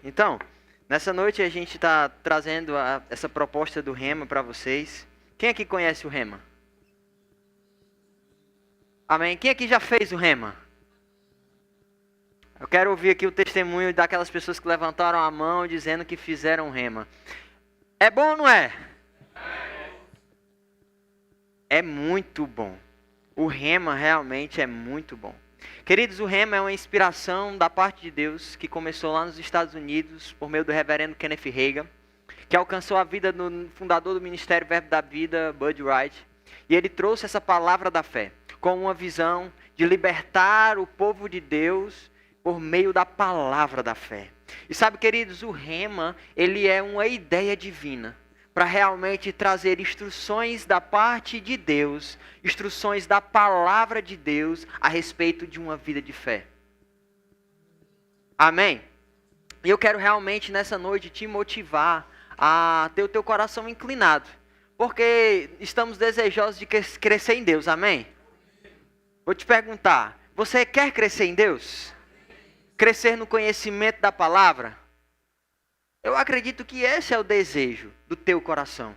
Então, nessa noite a gente está trazendo essa proposta do Rema para vocês. Quem aqui conhece o Rema? Amém? Quem aqui já fez o Rema? Eu quero ouvir aqui o testemunho daquelas pessoas que levantaram a mão dizendo que fizeram o Rema. É bom ou não é? É muito bom. O Rema realmente é muito bom. Queridos, o Rema é uma inspiração da parte de Deus que começou lá nos Estados Unidos por meio do reverendo Kenneth Hagin, que alcançou a vida do fundador do Ministério Verbo da Vida, Bud Wright, e ele trouxe essa palavra da fé com uma visão de libertar o povo de Deus por meio da palavra da fé. E sabe, queridos, o Rema, ele é uma ideia divina para realmente trazer instruções da parte de Deus, instruções da palavra de Deus a respeito de uma vida de fé. Amém? E eu quero realmente nessa noite te motivar a ter o teu coração inclinado, porque estamos desejosos de crescer em Deus, amém? Vou te perguntar, você quer crescer em Deus? Crescer no conhecimento da palavra? Eu acredito que esse é o desejo do teu coração.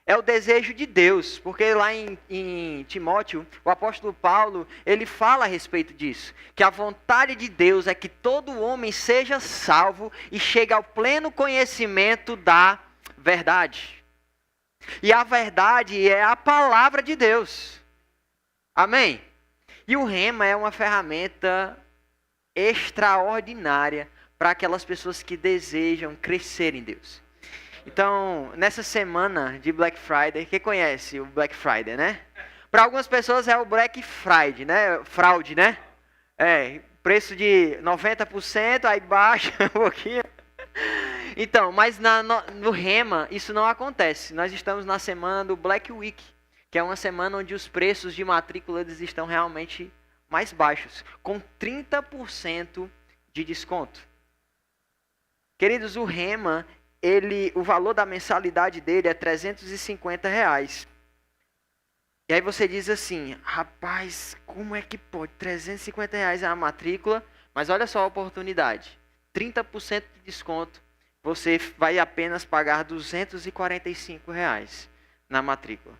É o desejo de Deus, porque lá em Timóteo, o apóstolo Paulo, ele fala a respeito disso. Que a vontade de Deus é que todo homem seja salvo e chegue ao pleno conhecimento da verdade. E a verdade é a palavra de Deus. Amém? E o Rema é uma ferramenta extraordinária para aquelas pessoas que desejam crescer em Deus. Então, nessa semana de Black Friday, quem conhece o Black Friday, né? Para algumas pessoas é o Black Friday, né? Fraude, né? Preço de 90%, aí baixa um pouquinho. Então, mas no Rema isso não acontece. Nós estamos na semana do Black Week, que é uma semana onde os preços de matrícula estão realmente mais baixos, com 30% de desconto. Queridos, o Rema, o valor da mensalidade dele é R$350. E aí você diz assim, rapaz, como é que pode? R$350 é a matrícula, mas olha só a oportunidade. 30% de desconto, você vai apenas pagar R$245 na matrícula.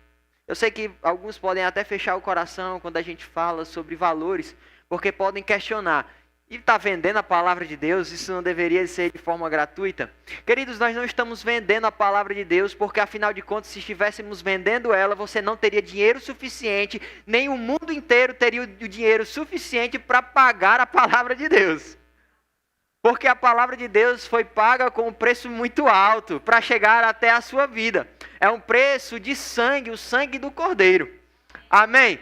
Eu sei que alguns podem até fechar o coração quando a gente fala sobre valores, porque podem questionar. E está vendendo a palavra de Deus? Isso não deveria ser de forma gratuita? Queridos, nós não estamos vendendo a palavra de Deus, porque afinal de contas, se estivéssemos vendendo ela, você não teria dinheiro suficiente, nem o mundo inteiro teria o dinheiro suficiente para pagar a palavra de Deus. Porque a palavra de Deus foi paga com um preço muito alto para chegar até a sua vida. É um preço de sangue, o sangue do Cordeiro. Amém?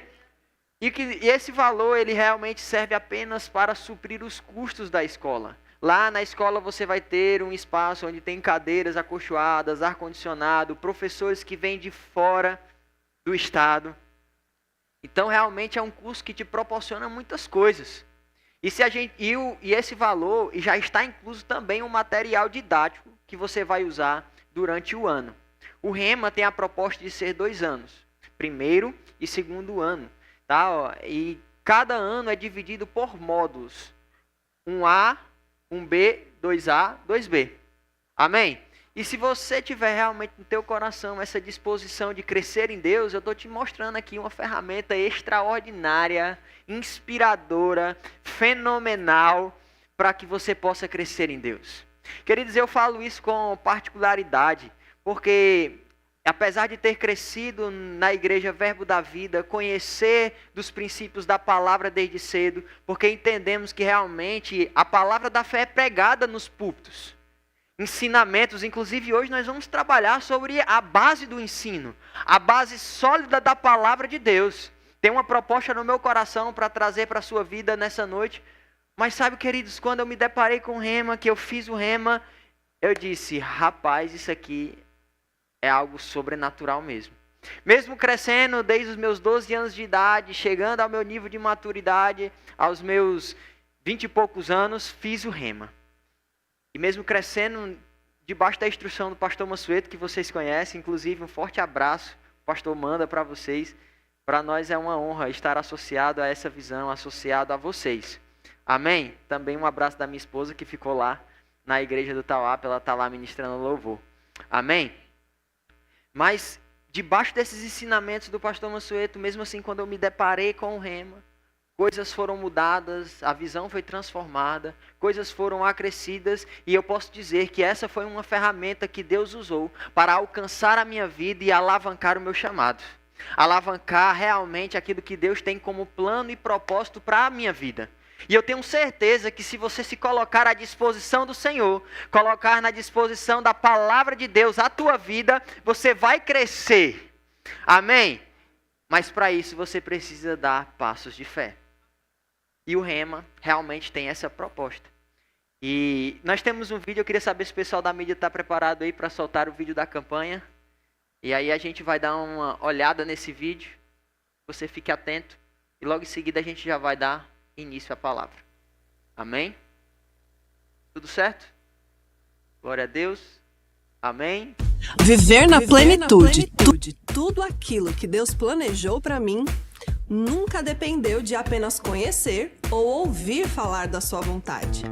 E esse valor, ele realmente serve apenas para suprir os custos da escola. Lá na escola você vai ter um espaço onde tem cadeiras acolchoadas, ar-condicionado, professores que vêm de fora do estado. Então realmente é um curso que te proporciona muitas coisas. E esse valor já está incluso também um material didático que você vai usar durante o ano. O Rema tem a proposta de ser 2 anos, primeiro e segundo ano. Tá? E cada ano é dividido por módulos. 1A, 1B, 2A, 2B. Amém? E se você tiver realmente no teu coração essa disposição de crescer em Deus, eu estou te mostrando aqui uma ferramenta extraordinária, inspiradora, fenomenal, para que você possa crescer em Deus. Queridos, eu falo isso com particularidade, porque apesar de ter crescido na igreja Verbo da Vida, conhecer dos princípios da palavra desde cedo, porque entendemos que realmente a palavra da fé é pregada nos púlpitos. Ensinamentos, inclusive hoje nós vamos trabalhar sobre a base do ensino, a base sólida da palavra de Deus. Tem uma proposta no meu coração para trazer para a sua vida nessa noite, mas sabe, queridos, quando eu me deparei com o Rema, que eu fiz o Rema, eu disse, rapaz, isso aqui é algo sobrenatural mesmo. Mesmo crescendo desde os meus 12 anos de idade, chegando ao meu nível de maturidade, aos meus 20 e poucos anos, fiz o Rema. E mesmo crescendo debaixo da instrução do pastor Mansueto, que vocês conhecem, inclusive um forte abraço, o pastor manda para vocês. Para nós é uma honra estar associado a essa visão, associado a vocês. Amém? Também um abraço da minha esposa que ficou lá na igreja do Tauap, ela está lá ministrando louvor. Amém? Mas, debaixo desses ensinamentos do pastor Mansueto, mesmo assim, quando eu me deparei com o rema, coisas foram mudadas, a visão foi transformada, coisas foram acrescidas, e eu posso dizer que essa foi uma ferramenta que Deus usou para alcançar a minha vida e alavancar o meu chamado. Alavancar realmente aquilo que Deus tem como plano e propósito para a minha vida. E eu tenho certeza que se você se colocar à disposição do Senhor, colocar na disposição da palavra de Deus a tua vida, você vai crescer. Amém? Mas para isso você precisa dar passos de fé. E o Rema realmente tem essa proposta. E nós temos um vídeo, eu queria saber se o pessoal da mídia está preparado aí para soltar o vídeo da campanha. E aí a gente vai dar uma olhada nesse vídeo. Você fique atento. E logo em seguida a gente já vai dar início à palavra. Amém? Tudo certo? Glória a Deus. Amém? Viver na plenitude. Tudo aquilo que Deus planejou para mim nunca dependeu de apenas conhecer ou ouvir falar da sua vontade,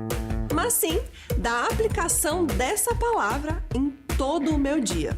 mas sim da aplicação dessa palavra em todo o meu dia.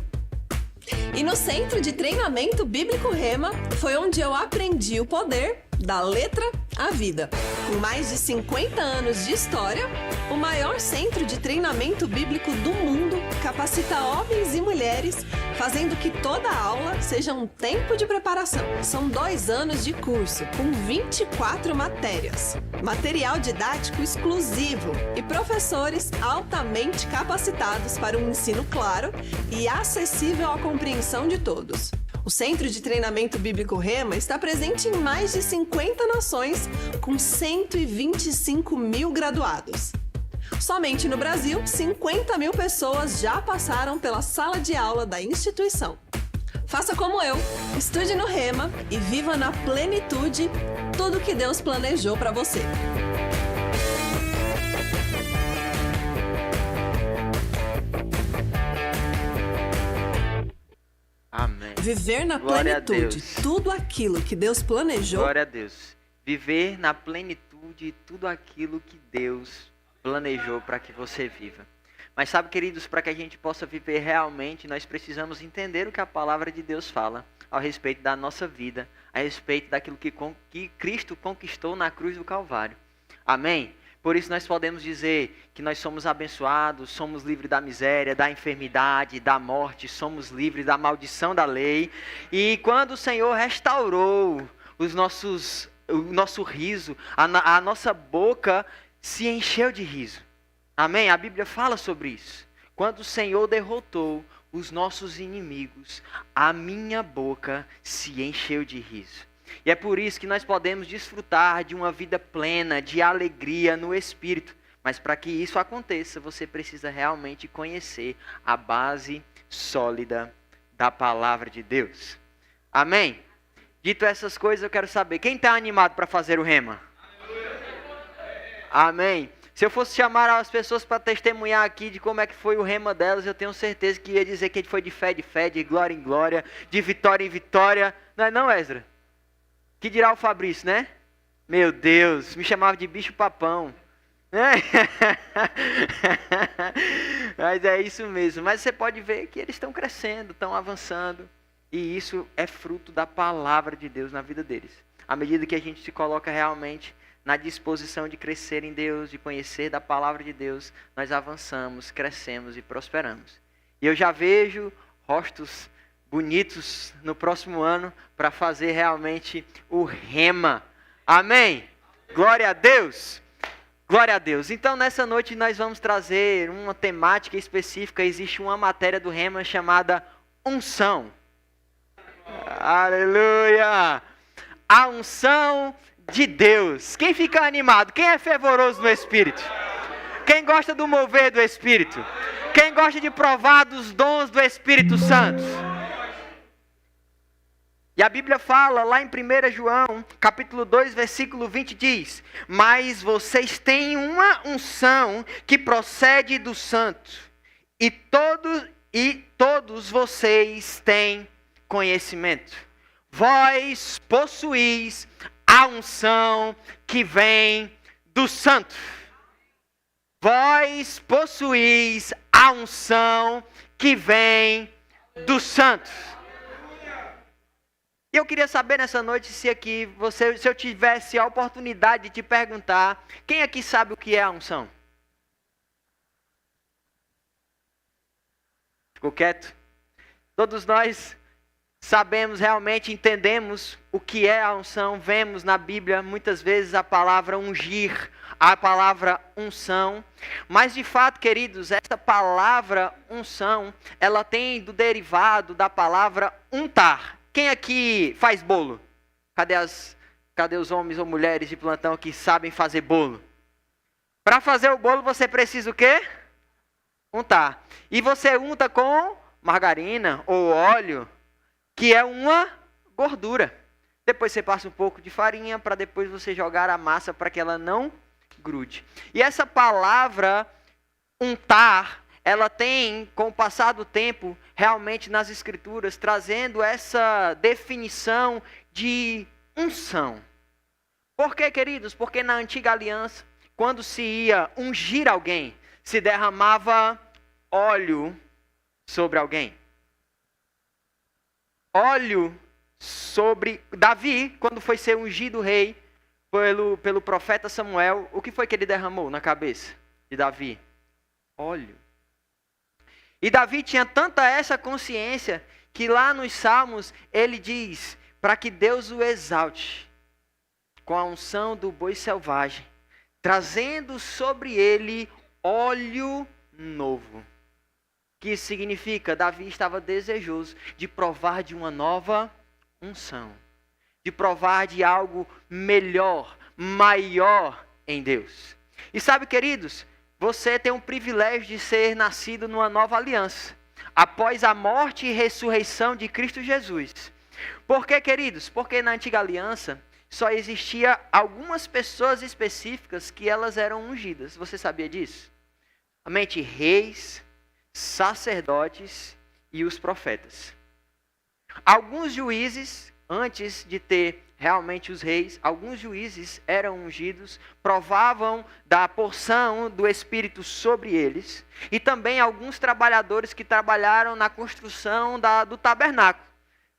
E no Centro de Treinamento Bíblico Rema foi onde eu aprendi o poder da letra à vida. Com mais de 50 anos de história, o maior centro de treinamento bíblico do mundo capacita homens e mulheres, fazendo que toda aula seja um tempo de preparação. São 2 anos de curso, com 24 matérias, material didático exclusivo e professores altamente capacitados para um ensino claro e acessível à compreensão de todos. O Centro de Treinamento Bíblico Rema está presente em mais de 50 nações, com 125 mil graduados. Somente no Brasil, 50 mil pessoas já passaram pela sala de aula da instituição. Faça como eu, estude no Rema e viva na plenitude tudo o que Deus planejou para você. Amém. Viver na Glória plenitude, tudo aquilo que Deus planejou. Glória a Deus. Viver na plenitude tudo aquilo que Deus planejou para que você viva. Mas sabe, queridos, para que a gente possa viver realmente, nós precisamos entender o que a palavra de Deus fala ao respeito da nossa vida, a respeito daquilo que Cristo conquistou na cruz do Calvário. Amém? Por isso nós podemos dizer que nós somos abençoados, somos livres da miséria, da enfermidade, da morte, somos livres da maldição da lei. E quando o Senhor restaurou o nosso riso, a nossa boca se encheu de riso. Amém? A Bíblia fala sobre isso. Quando o Senhor derrotou os nossos inimigos, a minha boca se encheu de riso. E é por isso que nós podemos desfrutar de uma vida plena, de alegria no Espírito. Mas para que isso aconteça, você precisa realmente conhecer a base sólida da palavra de Deus. Amém? Dito essas coisas, eu quero saber, quem está animado para fazer o rema? Amém? Se eu fosse chamar as pessoas para testemunhar aqui de como é que foi o rema delas, eu tenho certeza que ia dizer que foi de fé, de glória em glória, de vitória em vitória. Não é não, Ezra? Que dirá o Fabrício, né? Meu Deus, me chamava de bicho papão. Mas é isso mesmo. Mas você pode ver que eles estão crescendo, estão avançando. E isso é fruto da palavra de Deus na vida deles. À medida que a gente se coloca realmente na disposição de crescer em Deus, de conhecer da palavra de Deus, nós avançamos, crescemos e prosperamos. E eu já vejo rostos bonitos no próximo ano para fazer realmente o rema. Amém? Glória a Deus! Glória a Deus! Então nessa noite nós vamos trazer uma temática específica. Existe uma matéria do rema chamada unção. Aleluia! A unção de Deus. Quem fica animado? Quem é fervoroso no Espírito? Quem gosta do mover do Espírito? Quem gosta de provar dos dons do Espírito Santo? E a Bíblia fala lá em 1 João, capítulo 2, versículo 20, diz: mas vocês têm uma unção que procede do santo, e todos vocês têm conhecimento. Vós possuís a unção que vem do santo. vós possuís a unção que vem dos santos. E eu queria saber nessa noite se eu tivesse a oportunidade de te perguntar, quem aqui sabe o que é a unção? Ficou quieto? Todos nós sabemos, realmente entendemos o que é a unção. Vemos na Bíblia muitas vezes a palavra ungir, a palavra unção. Mas de fato, queridos, essa palavra unção, ela tem do derivado da palavra untar. Quem aqui faz bolo? Cadê os homens ou mulheres de plantão que sabem fazer bolo? Para fazer o bolo você precisa o quê? Untar. E você unta com margarina ou óleo, que é uma gordura. Depois você passa um pouco de farinha para depois você jogar a massa para que ela não grude. E essa palavra untar, ela tem, com o passar do tempo, realmente nas escrituras, trazendo essa definição de unção. Por quê, queridos? Porque na antiga aliança, quando se ia ungir alguém, se derramava óleo sobre alguém. Óleo sobre Davi, quando foi ser ungido rei pelo profeta Samuel, o que foi que ele derramou na cabeça de Davi? Óleo. E Davi tinha tanta essa consciência que lá nos Salmos ele diz para que Deus o exalte com a unção do boi selvagem, trazendo sobre ele óleo novo. Que isso significa? Davi estava desejoso de provar de uma nova unção, de provar de algo melhor, maior em Deus. E sabe, queridos, você tem o privilégio de ser nascido numa nova aliança, após a morte e ressurreição de Cristo Jesus. Por quê, queridos? Porque na antiga aliança só existia algumas pessoas específicas que elas eram ungidas. Você sabia disso? Somente reis, sacerdotes e os profetas. Alguns juízes, antes de ter realmente os reis, alguns juízes eram ungidos, provavam da porção do Espírito sobre eles, e também alguns trabalhadores que trabalharam na construção do tabernáculo.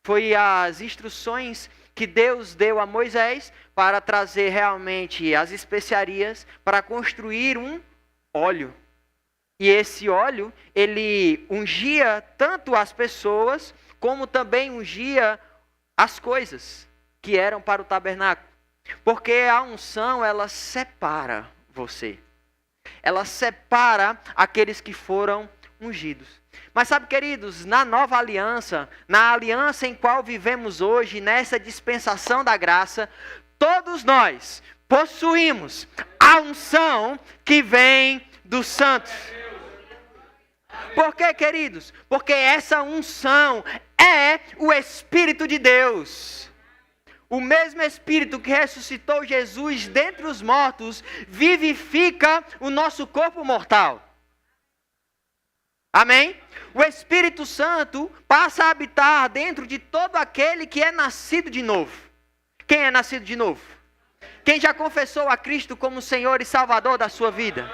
Foi as instruções que Deus deu a Moisés para trazer realmente as especiarias para construir um óleo. E esse óleo, ele ungia tanto as pessoas, como também ungia as coisas que eram para o tabernáculo. Porque a unção, ela separa você. Ela separa aqueles que foram ungidos. Mas sabe, queridos, na nova aliança, na aliança em qual vivemos hoje, nessa dispensação da graça, todos nós possuímos a unção que vem dos santos. Por quê, queridos? Porque essa unção é o Espírito de Deus. O mesmo Espírito que ressuscitou Jesus dentre os mortos, vivifica o nosso corpo mortal. Amém? O Espírito Santo passa a habitar dentro de todo aquele que é nascido de novo. Quem é nascido de novo? Quem já confessou a Cristo como Senhor e Salvador da sua vida?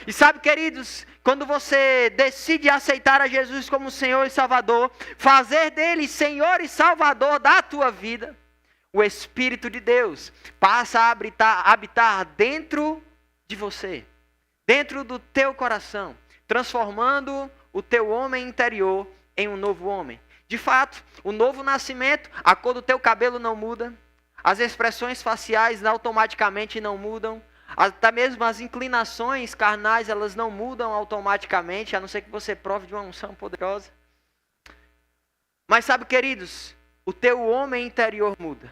E sabe, queridos, quando você decide aceitar a Jesus como Senhor e Salvador, fazer dele Senhor e Salvador da tua vida, o Espírito de Deus passa a habitar dentro de você, dentro do teu coração, transformando o teu homem interior em um novo homem. De fato, o novo nascimento, a cor do teu cabelo não muda, as expressões faciais automaticamente não mudam, até mesmo as inclinações carnais, elas não mudam automaticamente, a não ser que você prove de uma unção poderosa. Mas sabe, queridos, o teu homem interior muda.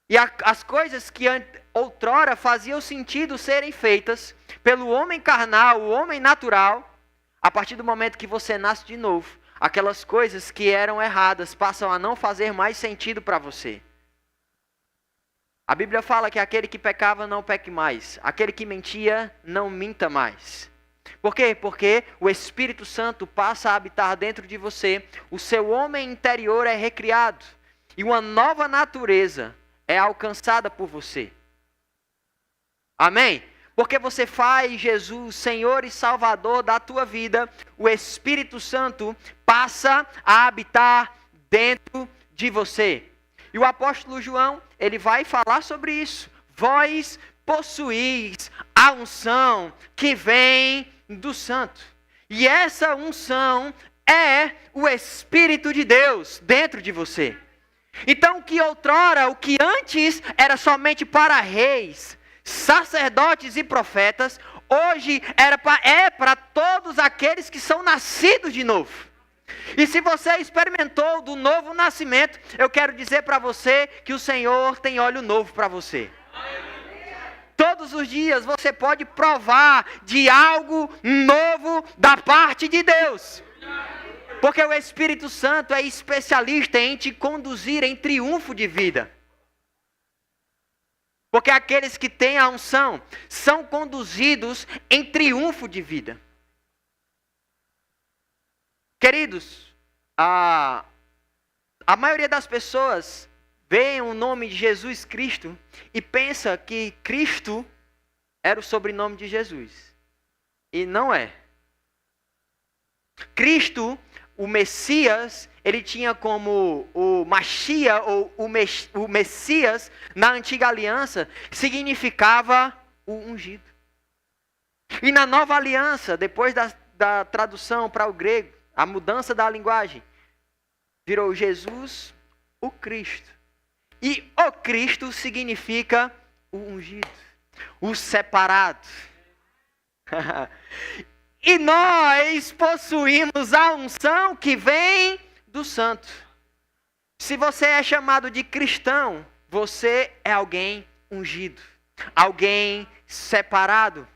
E as coisas que outrora faziam sentido serem feitas pelo homem carnal, o homem natural, a partir do momento que você nasce de novo, aquelas coisas que eram erradas passam a não fazer mais sentido para você. A Bíblia fala que aquele que pecava não peque mais, aquele que mentia não minta mais. Por quê? Porque o Espírito Santo passa a habitar dentro de você, o seu homem interior é recriado e uma nova natureza é alcançada por você. Amém? porque você faz Jesus Senhor e Salvador da tua vida, o Espírito Santo passa a habitar dentro de você. E o apóstolo João, ele vai falar sobre isso. Vós possuís a unção que vem do Santo. E essa unção é o Espírito de Deus dentro de você. Então, o que antes era somente para reis, sacerdotes e profetas, hoje é para todos aqueles que são nascidos de novo. E se você experimentou do novo nascimento, eu quero dizer para você que o Senhor tem óleo novo para você. Todos os dias você pode provar de algo novo da parte de Deus. Porque o Espírito Santo é especialista em te conduzir em triunfo de vida. Porque aqueles que têm a unção são conduzidos em triunfo de vida. Queridos, a maioria das pessoas vê o nome de Jesus Cristo e pensa que Cristo era o sobrenome de Jesus. E não é. Cristo, o Messias, ele tinha como o Mashiach, ou o Messias, na antiga aliança, significava o ungido. E na nova aliança, depois da tradução para o grego, a mudança da linguagem, virou Jesus, o Cristo. E o Cristo significa o ungido, o separado. E nós possuímos a unção que vem do Santo. Se você é chamado de cristão, você é alguém ungido, alguém separado.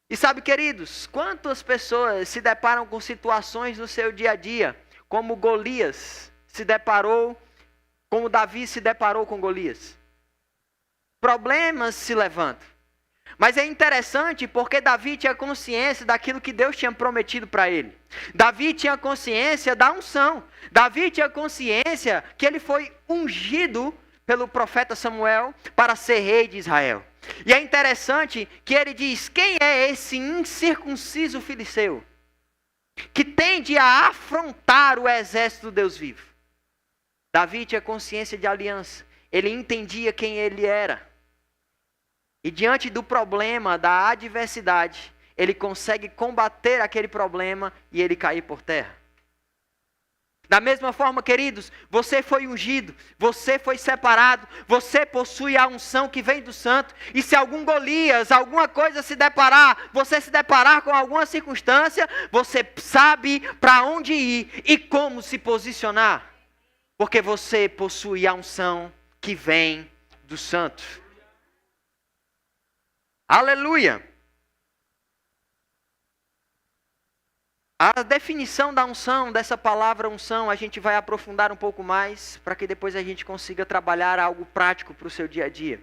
E sabe, queridos, quantas pessoas se deparam com situações no seu dia a dia, como Golias se deparou, como Davi se deparou com Golias. Problemas se levantam. Mas é interessante porque Davi tinha consciência daquilo que Deus tinha prometido para ele. Davi tinha consciência da unção. Davi tinha consciência que ele foi ungido pelo profeta Samuel para ser rei de Israel. E é interessante que ele diz: quem é esse incircunciso filisteu que tende a afrontar o exército do Deus vivo? Davi tinha consciência de aliança. Ele entendia quem ele era. E diante do problema, da adversidade, ele consegue combater aquele problema e ele cair por terra. Da mesma forma, queridos, você foi ungido, você foi separado, você possui a unção que vem do Santo. E se algum Golias, alguma coisa você se deparar com alguma circunstância, você sabe para onde ir e como se posicionar. Porque você possui a unção que vem do Santo. Aleluia! A definição da unção, dessa palavra unção, a gente vai aprofundar um pouco mais, para que depois a gente consiga trabalhar algo prático para o seu dia a dia.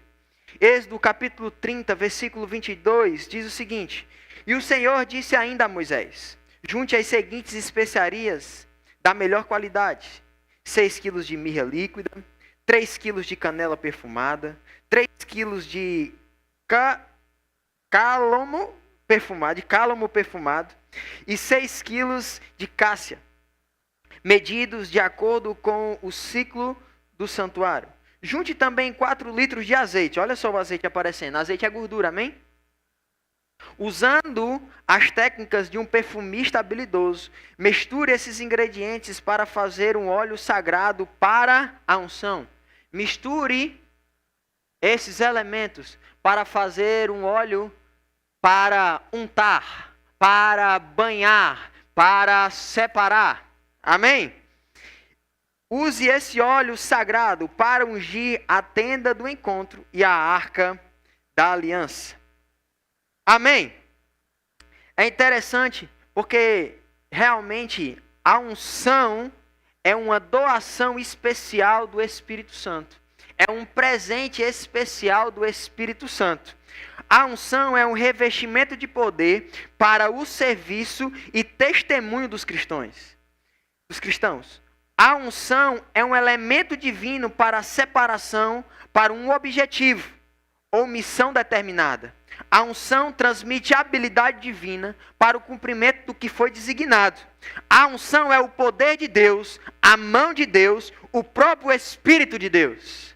Êxodo capítulo 30, versículo 22, diz o seguinte: E o Senhor disse ainda a Moisés: Junte as seguintes especiarias da melhor qualidade: 6 quilos de mirra líquida, 3 quilos de canela perfumada, 3 quilos de cálamo perfumado e 6 quilos de cássia, medidos de acordo com o ciclo do santuário. Junte também 4 litros de azeite. Olha só o azeite aparecendo. Azeite é gordura, amém? Usando as técnicas de um perfumista habilidoso, misture esses ingredientes para fazer um óleo sagrado para a unção. Misture esses elementos para fazer um óleo para untar, para banhar, para separar. Amém? Use esse óleo sagrado para ungir a tenda do encontro e a arca da aliança. Amém? É interessante porque realmente a unção é uma doação especial do Espírito Santo. É um presente especial do Espírito Santo. A unção é um revestimento de poder para o serviço e testemunho dos cristãos. A unção é um elemento divino para a separação, para um objetivo. ou missão determinada. A unção transmite habilidade divina para o cumprimento do que foi designado. A unção é o poder de Deus, a mão de Deus, o próprio Espírito de Deus.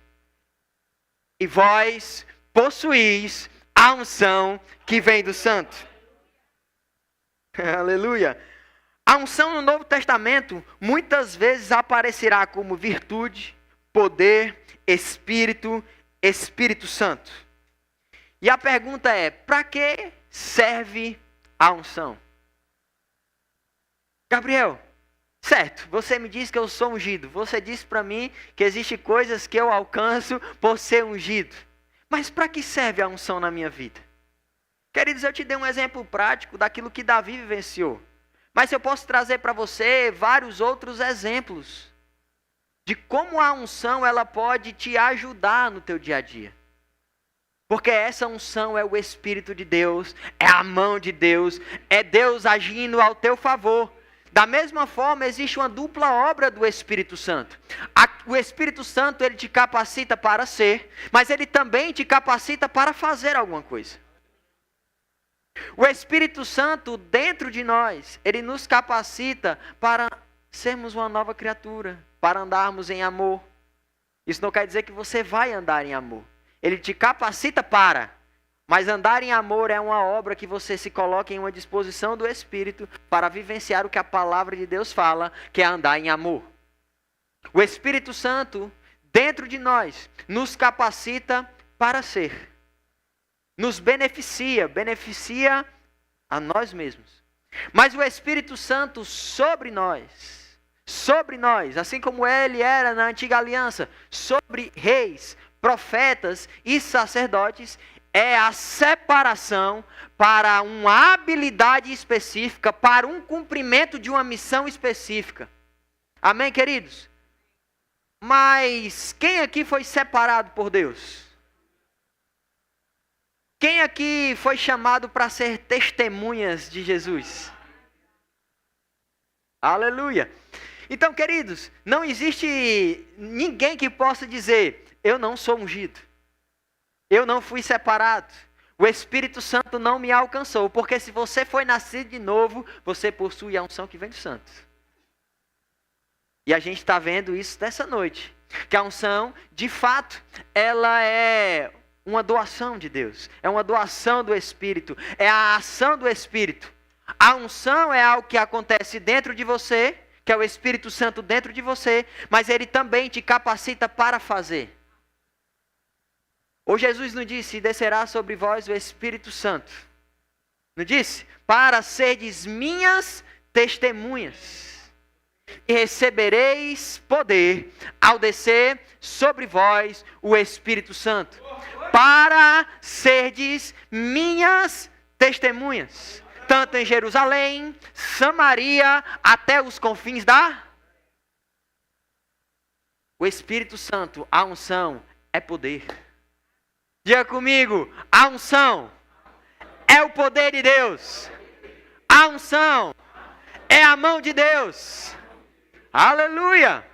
E vós possuís a unção que vem do Santo. Aleluia. A unção no Novo Testamento muitas vezes aparecerá como virtude, poder, Espírito, Espírito Santo. E a pergunta é, para que serve a unção? Gabriel, certo, você me diz que eu sou ungido. Você disse para mim que existem coisas que eu alcanço por ser ungido. Mas para que serve a unção na minha vida? Queridos, eu te dei um exemplo prático daquilo que Davi vivenciou. Mas eu posso trazer para você vários outros exemplos de como a unção ela pode te ajudar no teu dia a dia. Porque essa unção é o Espírito de Deus, é a mão de Deus, é Deus agindo ao teu favor. Da mesma forma, existe uma dupla obra do Espírito Santo. O Espírito Santo, ele te capacita para ser, mas ele também te capacita para fazer alguma coisa. O Espírito Santo, dentro de nós, ele nos capacita para sermos uma nova criatura, para andarmos em amor. Isso não quer dizer que você vai andar em amor. Ele te capacita para, mas andar em amor é uma obra que você se coloca em uma disposição do Espírito para vivenciar o que a palavra de Deus fala, que é andar em amor. O Espírito Santo, dentro de nós, nos capacita para ser. Nos beneficia a nós mesmos. Mas o Espírito Santo sobre nós, assim como ele era na antiga aliança, sobre reis, profetas e sacerdotes, é a separação para uma habilidade específica, para um cumprimento de uma missão específica. Amém, queridos? Mas quem aqui foi separado por Deus? Quem aqui foi chamado para ser testemunhas de Jesus? Aleluia! Então, queridos, não existe ninguém que possa dizer, eu não sou ungido, eu não fui separado, o Espírito Santo não me alcançou, porque se você foi nascido de novo, você possui a unção que vem do Santo. E a gente está vendo isso dessa noite, que a unção, de fato, ela é uma doação de Deus, é uma doação do Espírito, é a ação do Espírito. A unção é algo que acontece dentro de você, que é o Espírito Santo dentro de você, mas ele também te capacita para fazer. Ou Jesus não disse, descerá sobre vós o Espírito Santo. Não disse? Para serdes minhas testemunhas. E recebereis poder ao descer sobre vós o Espírito Santo. Para serdes minhas testemunhas. Tanto em Jerusalém, Samaria, até os confins da... O Espírito Santo, a unção, é poder. Diga comigo, a unção é o poder de Deus. A unção é a mão de Deus. Aleluia!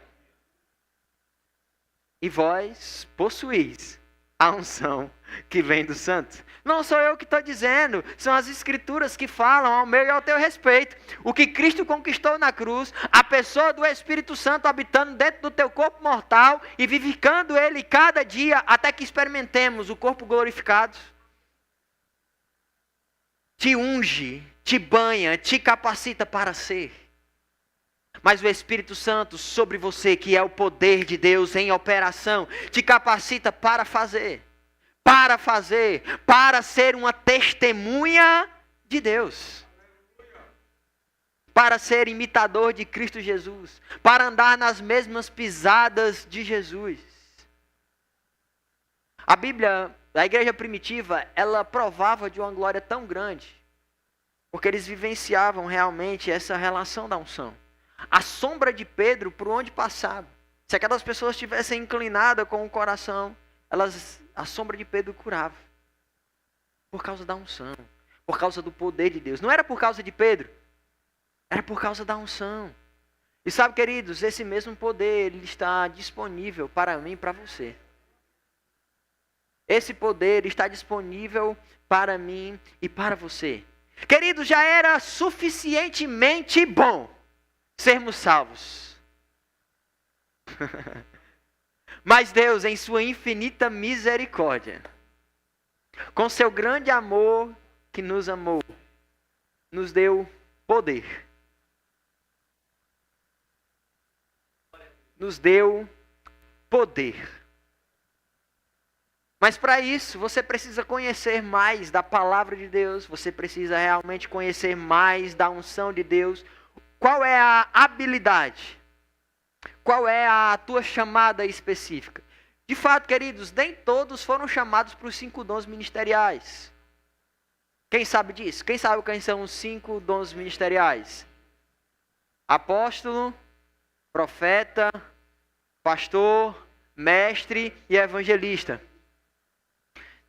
E vós possuís a unção que vem do Santo. Não sou eu que estou dizendo, são as Escrituras que falam ao meu e ao teu respeito. O que Cristo conquistou na cruz, a pessoa do Espírito Santo habitando dentro do teu corpo mortal e vivificando ele cada dia até que experimentemos o corpo glorificado. Te unge, te banha, te capacita para ser. Mas o Espírito Santo sobre você, que é o poder de Deus em operação, te capacita para fazer. Para ser uma testemunha de Deus. Para ser imitador de Cristo Jesus. Para andar nas mesmas pisadas de Jesus. A Bíblia, a igreja primitiva, ela provava de uma glória tão grande. Porque eles vivenciavam realmente essa relação da unção. A sombra de Pedro, por onde passava. Se aquelas pessoas estivessem inclinadas com o coração, a sombra de Pedro curava. Por causa da unção. Por causa do poder de Deus. Não era por causa de Pedro. Era por causa da unção. E sabe, queridos, esse mesmo poder, ele está disponível para mim e para você. Esse poder está disponível para mim e para você. Querido, já era suficientemente bom sermos salvos. Mas Deus, em sua infinita misericórdia, com seu grande amor que nos amou, nos deu poder. Nos deu poder. Mas para isso, você precisa conhecer mais da palavra de Deus, você precisa realmente conhecer mais da unção de Deus. Qual é a habilidade? Qual é a tua chamada específica? De fato, queridos, nem todos foram chamados para os 5 dons ministeriais. Quem sabe disso? Quem sabe quem são os 5 dons ministeriais? Apóstolo, profeta, pastor, mestre e evangelista.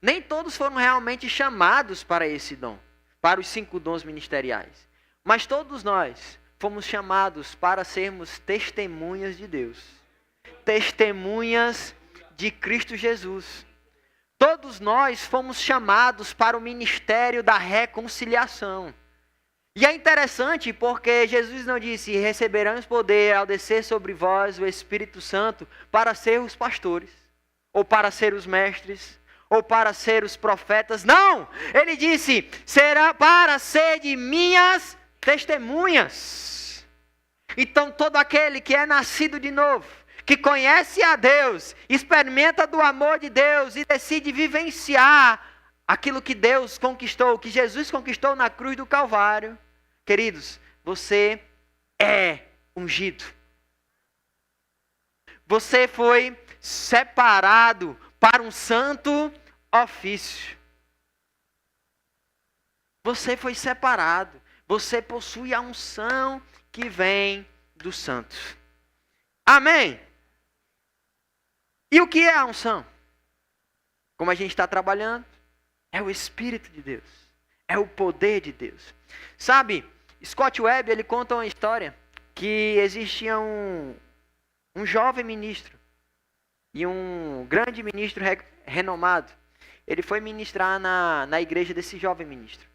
Nem todos foram realmente chamados para esse dom, para os 5 dons ministeriais. Mas todos nós fomos chamados para sermos testemunhas de Deus. Testemunhas de Cristo Jesus. Todos nós fomos chamados para o ministério da reconciliação. E é interessante porque Jesus não disse: receberão poder ao descer sobre vós o Espírito Santo para ser os pastores, ou para ser os mestres, ou para ser os profetas. Não! Ele disse: será para ser de minhas testemunhas. Então todo aquele que é nascido de novo, que conhece a Deus, experimenta do amor de Deus e decide vivenciar aquilo que Deus conquistou, que Jesus conquistou na cruz do Calvário, queridos, você é ungido. Você foi separado para um santo ofício. Você foi separado. Você possui a unção que vem dos santos. Amém? E o que é a unção? Como a gente está trabalhando, é o Espírito de Deus. É o poder de Deus. Sabe, Scott Webb, ele conta uma história que existia um jovem ministro e um grande ministro renomado. Ele foi ministrar na igreja desse jovem ministro.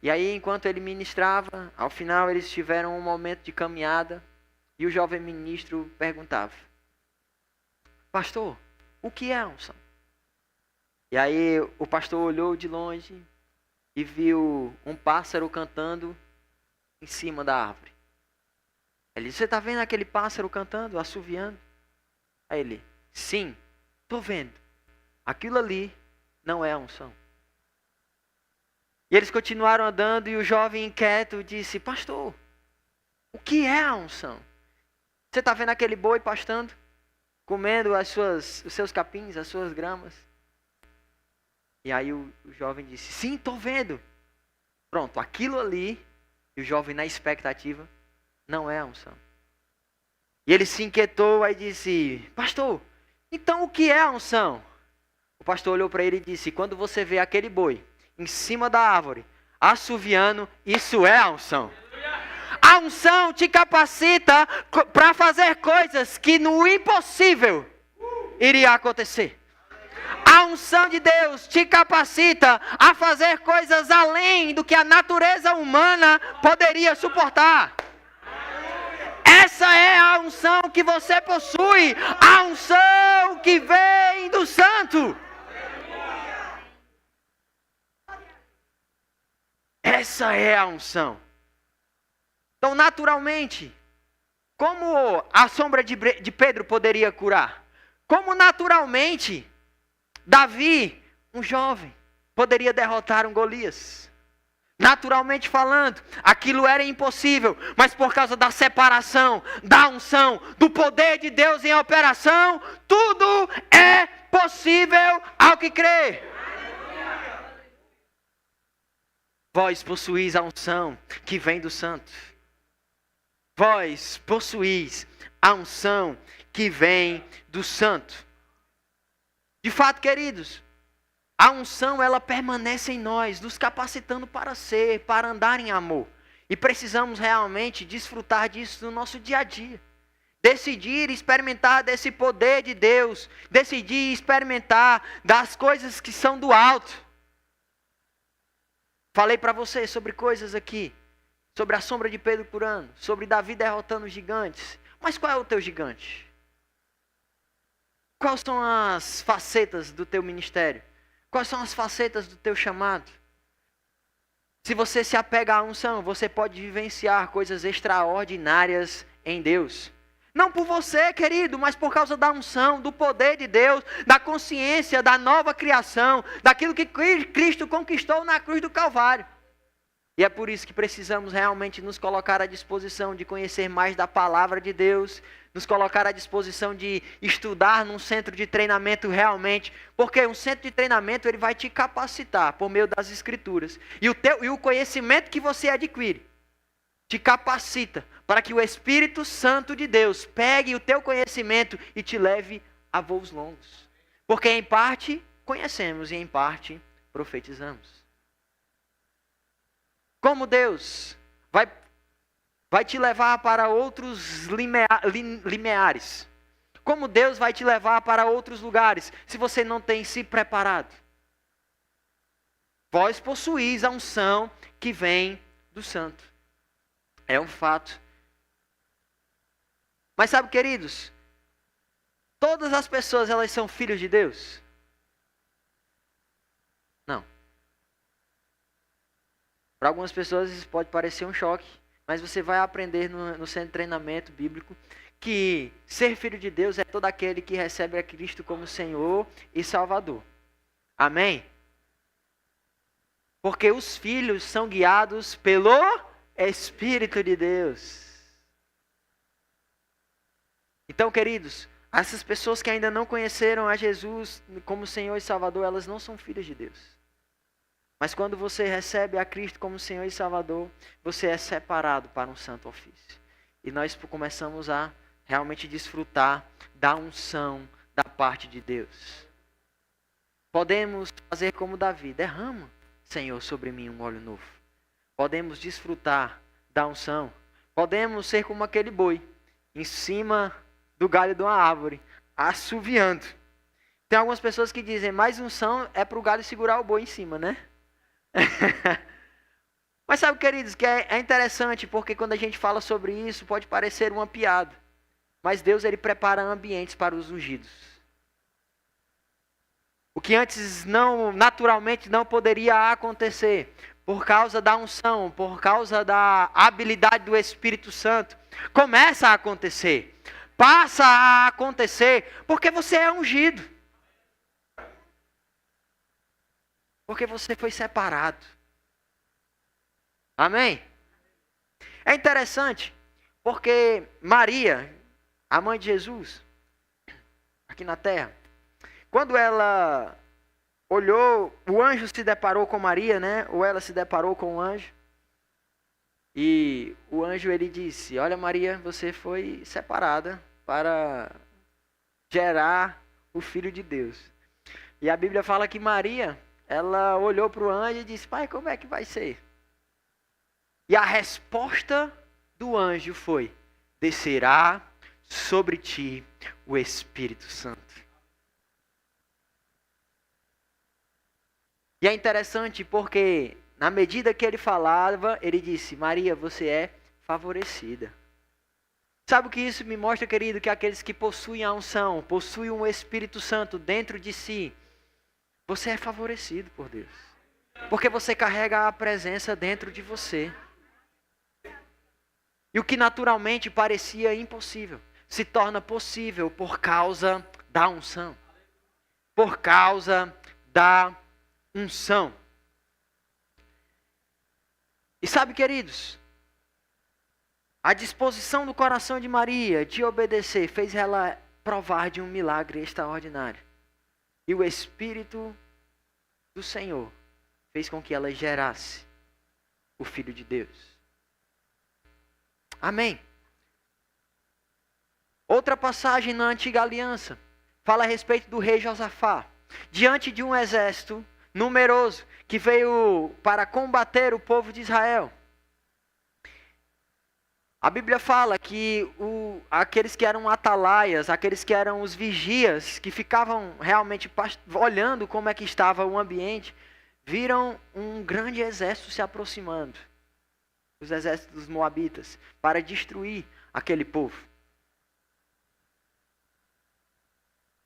E aí, enquanto ele ministrava, ao final eles tiveram um momento de caminhada e o jovem ministro perguntava: pastor, o que é a unção? E aí o pastor olhou de longe e viu um pássaro cantando em cima da árvore. Ele disse: você está vendo aquele pássaro cantando, assoviando? Aí ele: sim, estou vendo. Aquilo ali não é a unção. E eles continuaram andando e o jovem inquieto disse: pastor, o que é a unção? Você está vendo aquele boi pastando? Comendo os seus capins, as suas gramas? E aí o jovem disse: sim, estou vendo. Pronto, aquilo ali, e o jovem na expectativa, não é a unção. E ele se inquietou, aí disse: pastor, então o que é a unção? O pastor olhou para ele e disse: quando você vê aquele boi em cima da árvore, assoviando, isso é a unção. A unção te capacita para fazer coisas que no impossível iria acontecer. A unção de Deus te capacita a fazer coisas além do que a natureza humana poderia suportar. Essa é a unção que você possui, a unção que vem do Santo. Essa é a unção. Então, naturalmente, como a sombra de Pedro poderia curar? Como naturalmente Davi, um jovem, poderia derrotar um Golias? Naturalmente falando, aquilo era impossível, mas por causa da separação, da unção, do poder de Deus em operação, tudo é possível ao que crê. Vós possuís a unção que vem do Santo. Vós possuís a unção que vem do Santo. De fato, queridos, a unção ela permanece em nós, nos capacitando para ser, para andar em amor. E precisamos realmente desfrutar disso no nosso dia a dia. decidir experimentar desse poder de Deus, decidir experimentar das coisas que são do alto. Falei para você sobre coisas aqui, sobre a sombra de Pedro curando, sobre Davi derrotando os gigantes. Mas qual é o teu gigante? Quais são as facetas do teu ministério? Quais são as facetas do teu chamado? Se você se apega à unção, você pode vivenciar coisas extraordinárias em Deus. Não por você, querido, mas por causa da unção, do poder de Deus, da consciência, da nova criação, daquilo que Cristo conquistou na cruz do Calvário. E é por isso que precisamos realmente nos colocar à disposição de conhecer mais da palavra de Deus, nos colocar à disposição de estudar num centro de treinamento realmente, porque um centro de treinamento ele vai te capacitar por meio das Escrituras. E o conhecimento que você adquire te capacita para que o Espírito Santo de Deus pegue o teu conhecimento e te leve a voos longos. Porque em parte conhecemos e em parte profetizamos. Como Deus vai te levar para outros limiares. Como Deus vai te levar para outros lugares, se você não tem se preparado. Vós possuís a unção que vem do Santo. É um fato. Mas sabe, queridos, todas as pessoas elas são filhos de Deus? Não. Para algumas pessoas isso pode parecer um choque, mas você vai aprender no centro de treinamento bíblico que ser filho de Deus é todo aquele que recebe a Cristo como Senhor e Salvador. Amém? Porque os filhos são guiados pelo Espírito de Deus. Então, queridos, essas pessoas que ainda não conheceram a Jesus como Senhor e Salvador, elas não são filhas de Deus. Mas quando você recebe a Cristo como Senhor e Salvador, você é separado para um santo ofício. E nós começamos a realmente desfrutar da unção da parte de Deus. Podemos fazer como Davi: derrama, Senhor, sobre mim um óleo novo. Podemos desfrutar da unção. Podemos ser como aquele boi, em cima do galho de uma árvore, assoviando. Tem algumas pessoas que dizem, mais unção é para o galho segurar o boi em cima, né? Mas sabe, queridos, que é interessante, porque quando a gente fala sobre isso, pode parecer uma piada. Mas Deus, ele prepara ambientes para os ungidos. O que antes naturalmente não poderia acontecer, por causa da unção, por causa da habilidade do Espírito Santo, começa a acontecer. Passa a acontecer, porque você é ungido. Porque você foi separado. Amém? É interessante, porque Maria, a mãe de Jesus, aqui na terra, quando ela olhou, o anjo se deparou com Maria, né? Ou ela se deparou com o anjo. E o anjo, ele disse, olha Maria, você foi separada para gerar o Filho de Deus. E a Bíblia fala que Maria, ela olhou para o anjo e disse, pai, como é que vai ser? E a resposta do anjo foi, descerá sobre ti o Espírito Santo. E é interessante porque, na medida que ele falava, ele disse, Maria, você é favorecida. Sabe o que isso me mostra, querido? Que aqueles que possuem a unção, possuem um Espírito Santo dentro de si, você é favorecido por Deus. Porque você carrega a presença dentro de você. E o que naturalmente parecia impossível, se torna possível por causa da unção. Por causa da unção. E sabe, queridos, a disposição do coração de Maria de obedecer fez ela provar de um milagre extraordinário. E o Espírito do Senhor fez com que ela gerasse o Filho de Deus. Amém. Outra passagem na Antiga Aliança fala a respeito do rei Josafá. Diante de um exército numeroso que veio para combater o povo de Israel. A Bíblia fala que aqueles que eram atalaias, aqueles que eram os vigias, que ficavam realmente olhando como é que estava o ambiente, viram um grande exército se aproximando, os exércitos dos moabitas, para destruir aquele povo.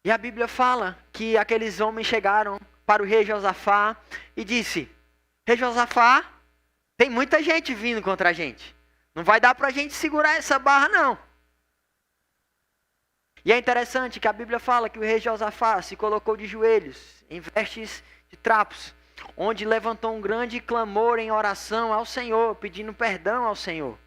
E a Bíblia fala que aqueles homens chegaram para o rei Josafá e disse: Rei Josafá, tem muita gente vindo contra a gente. Não vai dar para a gente segurar essa barra, não. E é interessante que a Bíblia fala que o rei Josafá se colocou de joelhos, em vestes de trapos, onde levantou um grande clamor em oração ao Senhor, pedindo perdão ao Senhor.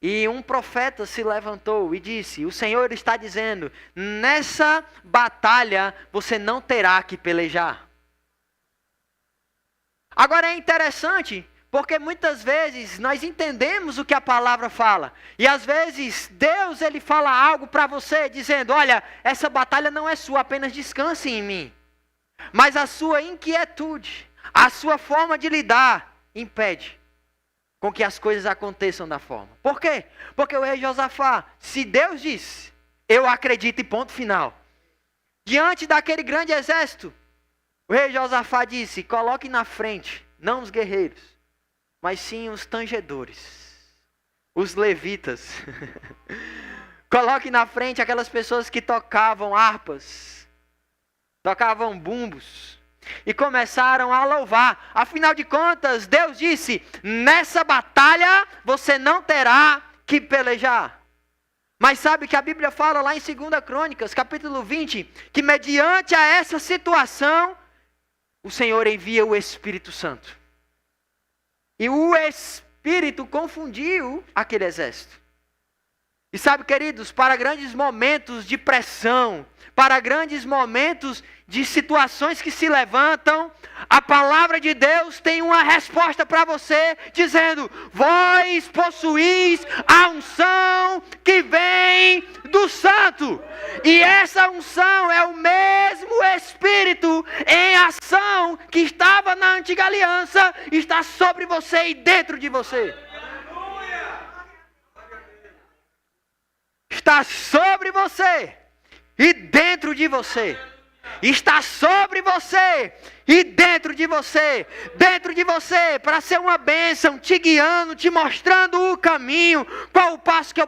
E um profeta se levantou e disse: o Senhor está dizendo, nessa batalha você não terá que pelejar. Agora é interessante, porque muitas vezes nós entendemos o que a palavra fala. E às vezes Deus ele fala algo para você dizendo: olha, essa batalha não é sua, apenas descanse em mim. Mas a sua inquietude, a sua forma de lidar impede com que as coisas aconteçam da forma. Por quê? Porque o rei Josafá, se Deus disse, eu acredito e ponto final. Diante daquele grande exército, o rei Josafá disse: coloque na frente, não os guerreiros, mas sim os tangedores, os levitas. Coloque na frente aquelas pessoas que tocavam harpas, tocavam bumbos, e começaram a louvar. Afinal de contas, Deus disse: nessa batalha você não terá que pelejar. Mas sabe que a Bíblia fala lá em 2 Crônicas, capítulo 20, que mediante a essa situação, o Senhor envia o Espírito Santo. E o Espírito confundiu aquele exército. E sabe, queridos, para grandes momentos de pressão, para grandes momentos de situações que se levantam, a palavra de Deus tem uma resposta para você, dizendo: vós possuís a unção que vem do Santo. E essa unção é o mesmo Espírito em ação que estava na antiga aliança, está sobre você e dentro de você. Está sobre você e dentro de você. Está sobre você e dentro de você. Dentro de você, para ser uma bênção, te guiando, te mostrando o caminho. Qual o passo que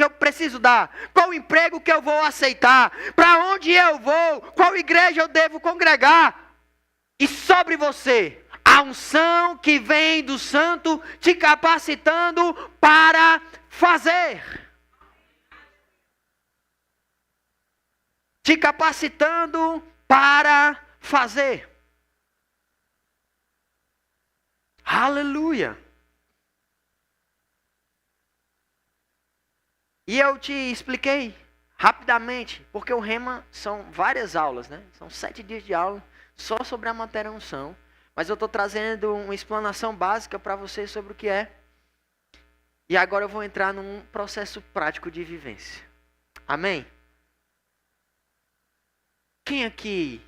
eu preciso dar? Qual o emprego que eu vou aceitar? Para onde eu vou? Qual igreja eu devo congregar? E sobre você, a unção que vem do Santo te capacitando para fazer. Te capacitando para fazer. Aleluia. E eu te expliquei rapidamente, porque o Rema são várias aulas, né? São 7 dias de aula só sobre a matéria unção. Mas eu estou trazendo uma explanação básica para você sobre o que é. E agora eu vou entrar num processo prático de vivência. Amém? Quem aqui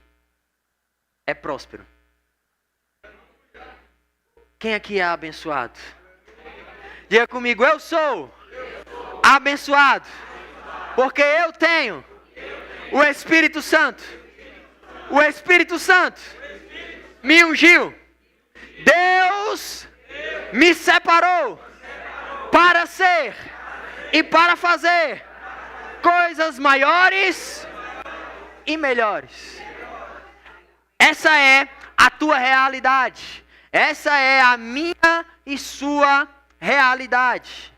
é próspero? Quem aqui é abençoado? Diga comigo: eu sou abençoado, porque eu tenho o Espírito Santo. O Espírito Santo me ungiu. Deus me separou para ser e para fazer coisas maiores e melhores. Essa é a tua realidade. Essa é a minha e sua realidade.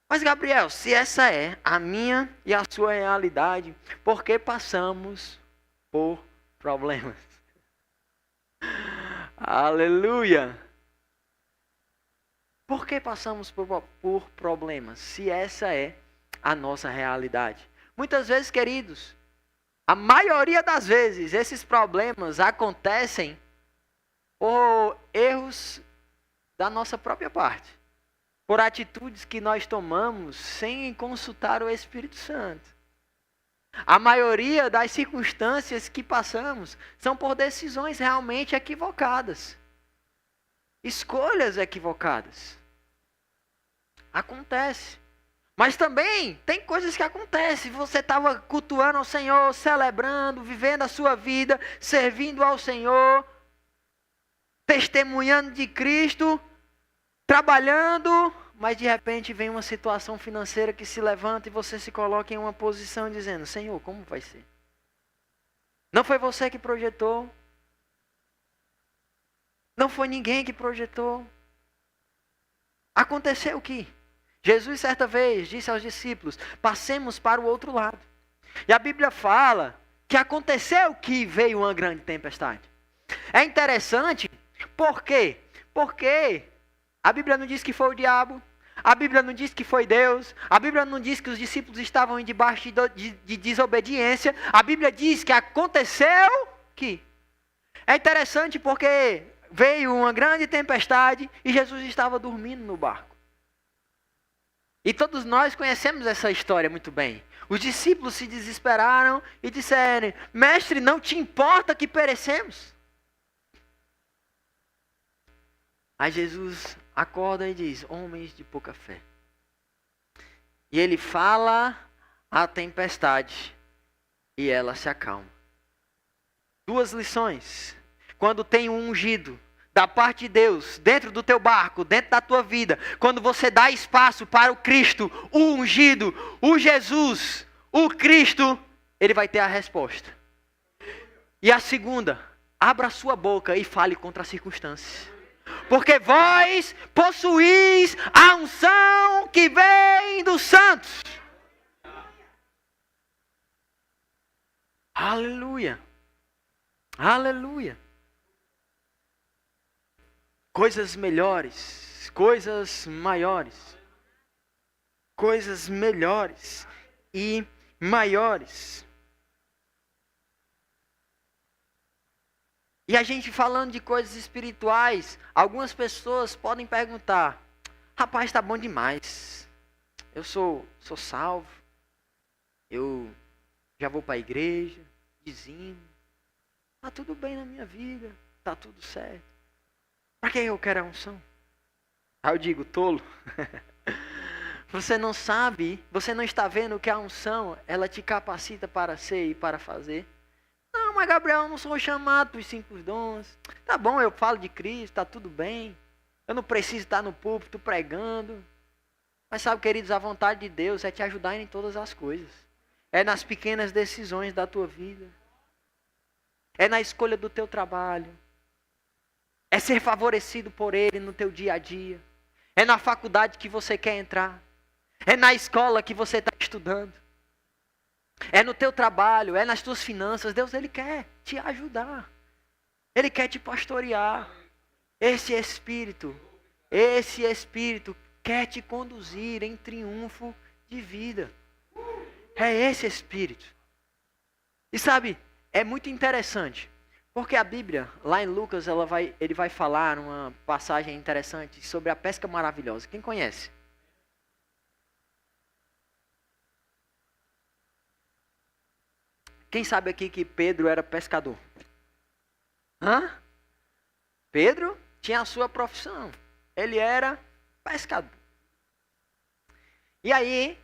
Mas Gabriel, se essa é a minha e a sua realidade, por que passamos por problemas? Aleluia! Por que passamos por problemas, se essa é a nossa realidade? Muitas vezes, queridos, a maioria das vezes, esses problemas acontecem por erros da nossa própria parte. Por atitudes que nós tomamos sem consultar o Espírito Santo. A maioria das circunstâncias que passamos são por decisões realmente equivocadas. Escolhas equivocadas. Acontece. Mas também tem coisas que acontecem. Você estava cultuando ao Senhor, celebrando, vivendo a sua vida, servindo ao Senhor, testemunhando de Cristo, trabalhando, mas de repente vem uma situação financeira que se levanta e você se coloca em uma posição dizendo: Senhor, como vai ser? Não foi você que projetou. Não foi ninguém que projetou. Aconteceu o que? Jesus certa vez disse aos discípulos: passemos para o outro lado. E a Bíblia fala que aconteceu que veio uma grande tempestade. É interessante, por quê? Porque a Bíblia não diz que foi o diabo, a Bíblia não diz que foi Deus, a Bíblia não diz que os discípulos estavam debaixo de desobediência, a Bíblia diz que aconteceu que. É interessante porque veio uma grande tempestade e Jesus estava dormindo no barco. E todos nós conhecemos essa história muito bem. Os discípulos se desesperaram e disseram: Mestre, não te importa que perecemos? Aí Jesus acorda e diz: homens de pouca fé. E ele fala à tempestade e ela se acalma. Duas lições. Quando tem um ungido da parte de Deus, dentro do teu barco, dentro da tua vida, quando você dá espaço para o Cristo, o ungido, o Jesus, o Cristo, ele vai ter a resposta. E a segunda, abra a sua boca e fale contra as circunstâncias. Porque vós possuís a unção que vem dos santos. Aleluia. Aleluia. Coisas melhores, coisas maiores, coisas melhores e maiores. E a gente falando de coisas espirituais, algumas pessoas podem perguntar: rapaz, está bom demais, eu sou salvo, eu já vou para a igreja, dizimo, está tudo bem na minha vida, está tudo certo. Para que eu quero a unção? Aí eu digo: tolo. Você não sabe, você não está vendo que a unção, ela te capacita para ser e para fazer. Não, mas Gabriel, eu não sou chamado para os 5 dons. Tá bom, eu falo de Cristo, está tudo bem. Eu não preciso estar no púlpito pregando. Mas sabe, queridos, a vontade de Deus é te ajudar em todas as coisas. É nas pequenas decisões da tua vida. É na escolha do teu trabalho. É ser favorecido por Ele no teu dia a dia. É na faculdade que você quer entrar. É na escola que você está estudando. É no teu trabalho, é nas tuas finanças. Deus, Ele quer te ajudar. Ele quer te pastorear. Esse Espírito quer te conduzir em triunfo de vida. É esse Espírito. E sabe, é muito interessante. Porque a Bíblia, lá em Lucas, ele vai falar uma passagem interessante sobre a pesca maravilhosa. Quem conhece? Quem sabe aqui que Pedro era pescador? Hã? Pedro tinha a sua profissão. Ele era pescador. E aí,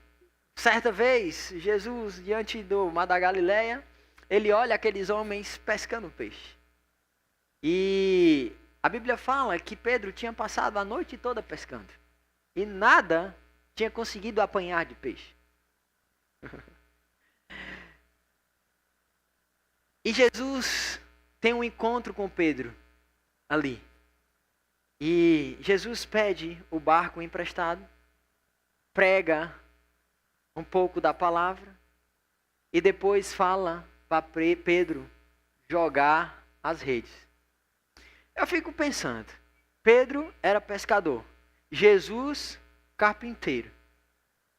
certa vez, Jesus, diante do mar da Galileia, ele olha aqueles homens pescando peixe. E a Bíblia fala que Pedro tinha passado a noite toda pescando. E nada tinha conseguido apanhar de peixe. E Jesus tem um encontro com Pedro ali. E Jesus pede o barco emprestado, prega um pouco da palavra e depois fala para Pedro jogar as redes. Eu fico pensando, Pedro era pescador, Jesus carpinteiro.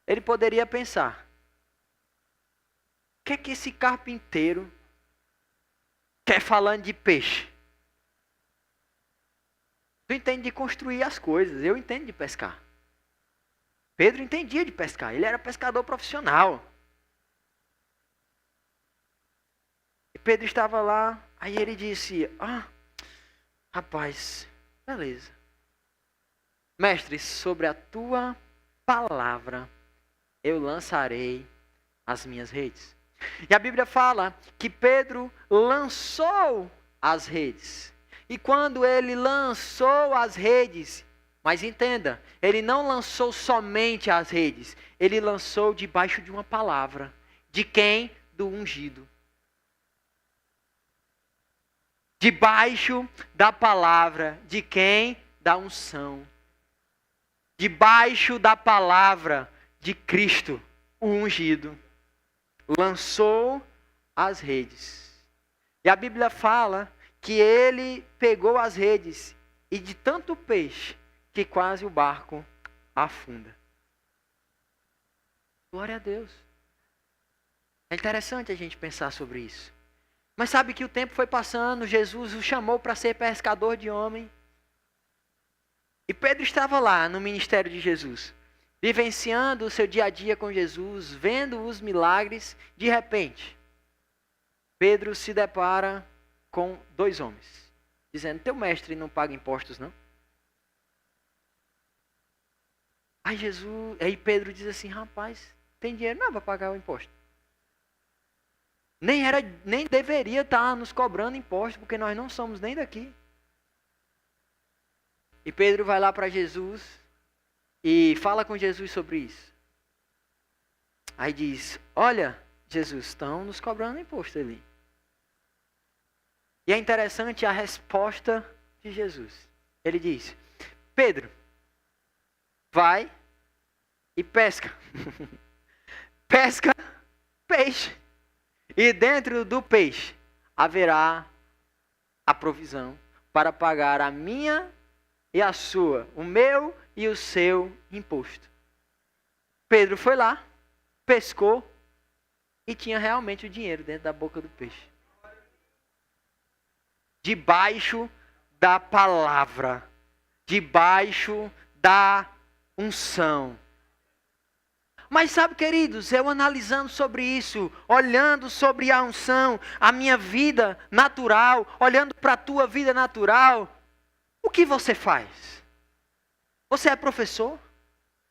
Ele poderia pensar: o que é que esse carpinteiro quer falando de peixe? Tu entende de construir as coisas, eu entendo de pescar. Pedro entendia de pescar, ele era pescador profissional. E Pedro estava lá, aí ele disse: rapaz, beleza. Mestre, sobre a tua palavra eu lançarei as minhas redes. E a Bíblia fala que Pedro lançou as redes. E quando ele lançou as redes, mas entenda, ele não lançou somente as redes, ele lançou debaixo de uma palavra. De quem? Do ungido. Debaixo da palavra. De quem? Da unção. Debaixo da palavra de Cristo, o ungido. Lançou as redes. E a Bíblia fala que ele pegou as redes e de tanto peixe que quase o barco afunda. Glória a Deus. É interessante a gente pensar sobre isso. Mas sabe que o tempo foi passando, Jesus o chamou para ser pescador de homem. E Pedro estava lá no ministério de Jesus, vivenciando o seu dia a dia com Jesus, vendo os milagres. De repente, Pedro se depara com dois homens, dizendo: teu mestre não paga impostos, não? Aí Pedro diz assim: rapaz, tem dinheiro não para pagar o imposto. Nem deveria estar nos cobrando imposto, porque nós não somos nem daqui. E Pedro vai lá para Jesus e fala com Jesus sobre isso. Aí diz: olha, Jesus, estão nos cobrando imposto ali. E é interessante a resposta de Jesus. Ele diz: Pedro, vai e pesca. Pesca peixe. E dentro do peixe haverá a provisão para pagar a minha e a sua, o meu e o seu imposto. Pedro foi lá, pescou e tinha realmente o dinheiro dentro da boca do peixe. Debaixo da palavra, debaixo da unção. Mas sabe, queridos, eu analisando sobre isso, olhando sobre a unção, a minha vida natural, olhando para a tua vida natural, o que você faz? Você é professor?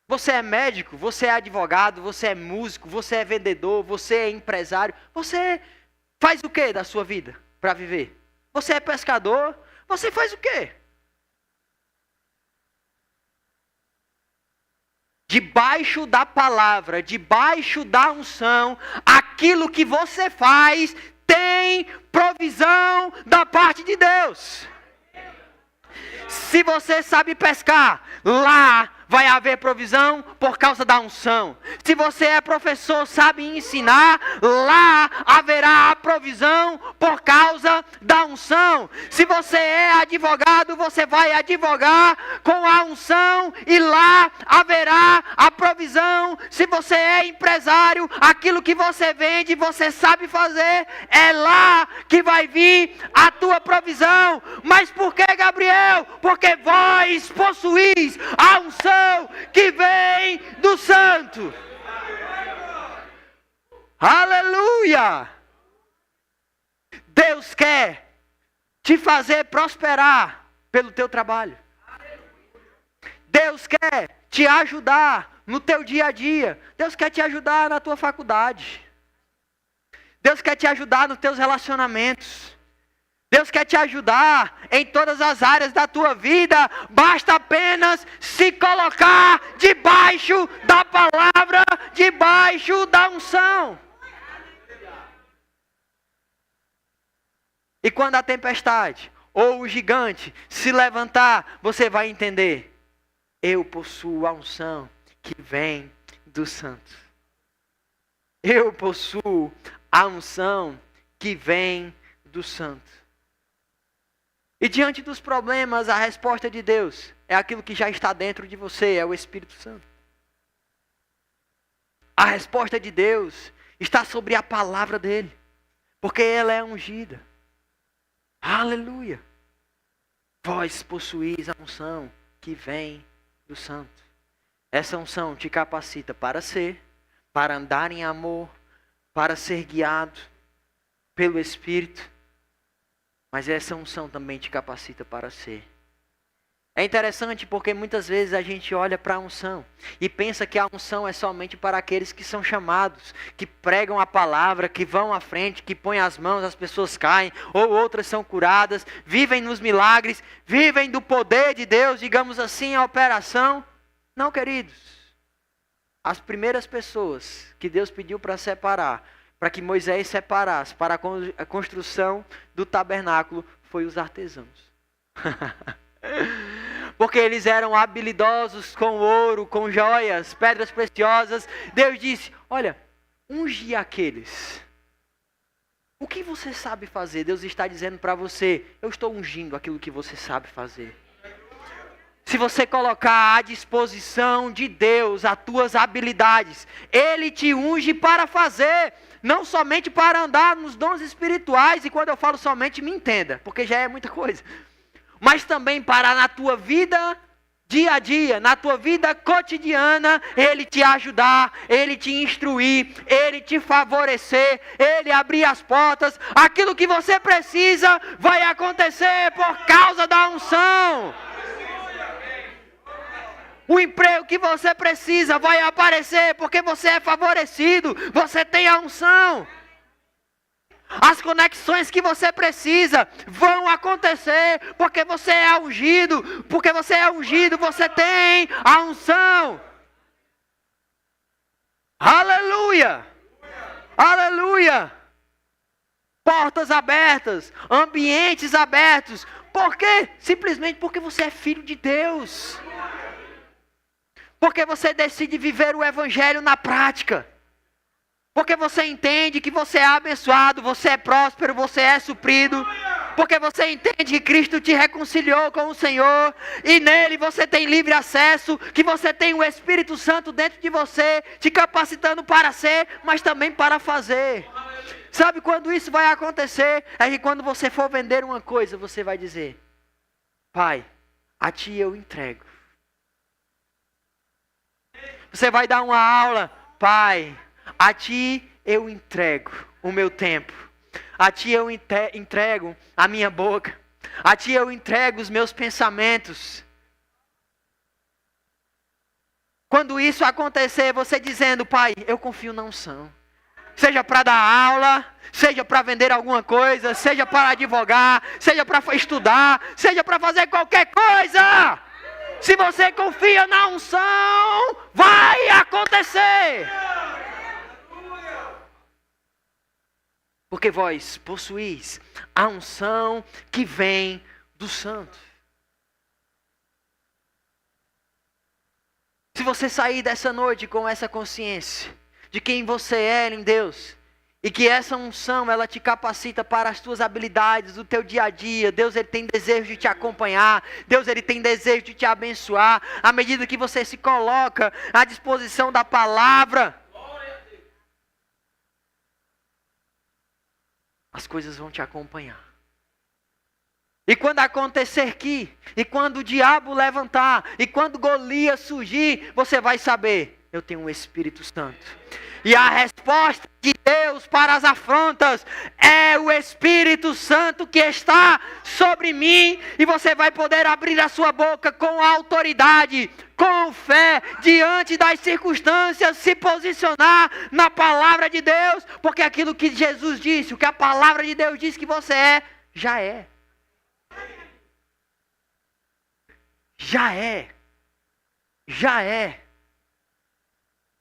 Você é médico? Você é advogado? Você é músico? Você é vendedor? Você é empresário? Você faz o que da sua vida para viver? Você é pescador? Você faz o quê? Debaixo da palavra, debaixo da unção, aquilo que você faz tem provisão da parte de Deus. Se você sabe pescar, lá vai haver provisão por causa da unção. Se você é professor, sabe ensinar, lá haverá a provisão por causa da unção. Se você é advogado, você vai advogar com a unção e lá haverá a provisão. Se você é empresário, aquilo que você vende, você sabe fazer, é lá que vai vir a tua provisão. Mas por que, Gabriel? Porque vós possuís a unção que vem do Santo. Aleluia! Deus quer te fazer prosperar pelo teu trabalho. Deus quer te ajudar no teu dia a dia. Deus quer te ajudar na tua faculdade. Deus quer te ajudar nos teus relacionamentos. Deus quer te ajudar em todas as áreas da tua vida. Basta apenas se colocar debaixo da palavra, debaixo da unção. E quando a tempestade ou o gigante se levantar, você vai entender: eu possuo a unção que vem do Santo. Eu possuo a unção que vem do Santo. E diante dos problemas, a resposta de Deus é aquilo que já está dentro de você, é o Espírito Santo. A resposta de Deus está sobre a palavra dele, porque ela é ungida. Aleluia! Vós possuís a unção que vem do Santo. Essa unção te capacita para ser, para andar em amor, para ser guiado pelo Espírito. Mas essa unção também te capacita para ser. É interessante porque muitas vezes a gente olha para a unção e pensa que a unção é somente para aqueles que são chamados, que pregam a palavra, que vão à frente, que põem as mãos, as pessoas caem, ou outras são curadas, vivem nos milagres, vivem do poder de Deus, digamos assim, a operação. Não, queridos. As primeiras pessoas que Deus pediu para separar, para que Moisés separasse para a construção do tabernáculo, foi os artesãos. Porque eles eram habilidosos com ouro, com joias, pedras preciosas. Deus disse, olha, unge aqueles. O que você sabe fazer? Deus está dizendo para você, eu estou ungindo aquilo que você sabe fazer. Se você colocar à disposição de Deus as tuas habilidades, Ele te unge para fazer, não somente para andar nos dons espirituais, e quando eu falo somente, me entenda, porque já é muita coisa. Mas também para na tua vida dia a dia, na tua vida cotidiana, Ele te ajudar, Ele te instruir, Ele te favorecer, Ele abrir as portas. Aquilo que você precisa vai acontecer por causa da unção. O emprego que você precisa vai aparecer porque você é favorecido, você tem a unção. As conexões que você precisa vão acontecer porque você é ungido. Porque você é ungido, você tem a unção. Aleluia! Aleluia! Portas abertas, ambientes abertos. Por quê? Simplesmente porque você é filho de Deus. Porque você decide viver o evangelho na prática. Porque você entende que você é abençoado, você é próspero, você é suprido. Porque você entende que Cristo te reconciliou com o Senhor. E nele você tem livre acesso. Que você tem o Espírito Santo dentro de você, te capacitando para ser, mas também para fazer. Sabe quando isso vai acontecer? É que quando você for vender uma coisa, você vai dizer, Pai, a Ti eu entrego. Você vai dar uma aula, Pai, a Ti eu entrego o meu tempo. A Ti eu entrego a minha boca. A Ti eu entrego os meus pensamentos. Quando isso acontecer, você dizendo, Pai, eu confio na unção. Seja para dar aula, seja para vender alguma coisa, seja para advogar, seja para estudar, seja para fazer qualquer coisa. Se você confia na unção, vai acontecer. Porque vós possuís a unção que vem do Santo. Se você sair dessa noite com essa consciência de quem você é em Deus, e que essa unção, ela te capacita para as tuas habilidades, o teu dia a dia. Deus, Ele tem desejo de te acompanhar. Deus, Ele tem desejo de te abençoar. À medida que você se coloca à disposição da palavra, as coisas vão te acompanhar. E quando acontecer aqui, e quando o diabo levantar, e quando Golias surgir, você vai saber, eu tenho um Espírito Santo. E a resposta de Deus para as afrontas é o Espírito Santo que está sobre mim. E você vai poder abrir a sua boca com autoridade, com fé, diante das circunstâncias, se posicionar na palavra de Deus. Porque aquilo que Jesus disse, o que a palavra de Deus diz que você é, já é. Já é. Já é.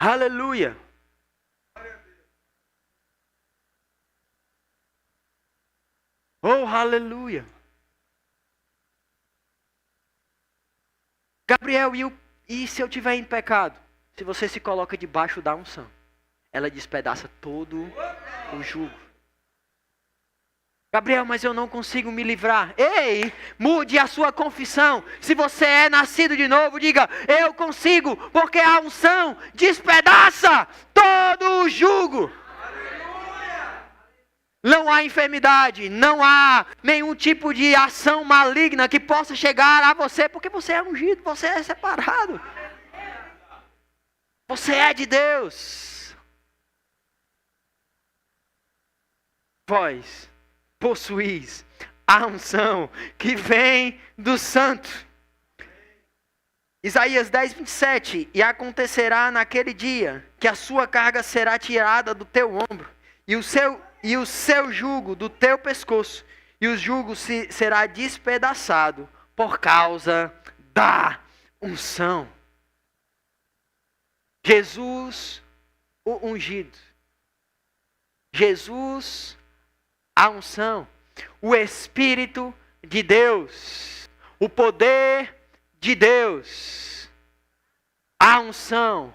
Aleluia. Oh, aleluia. Gabriel, e se eu tiver em pecado? Se você se coloca debaixo da unção, ela despedaça todo o jugo. Gabriel, mas eu não consigo me livrar. Ei, mude a sua confissão. Se você é nascido de novo, diga, eu consigo, porque a unção despedaça todo o jugo. Não há enfermidade, não há nenhum tipo de ação maligna que possa chegar a você, porque você é ungido, você é separado. Você é de Deus. Vós possuís a unção que vem do Santo. Isaías 10, 27. E acontecerá naquele dia que a sua carga será tirada do teu ombro, e o seu jugo do teu pescoço, e o jugo será despedaçado por causa da unção. Jesus, o ungido. Jesus, a unção. O Espírito de Deus. O poder de Deus. A unção.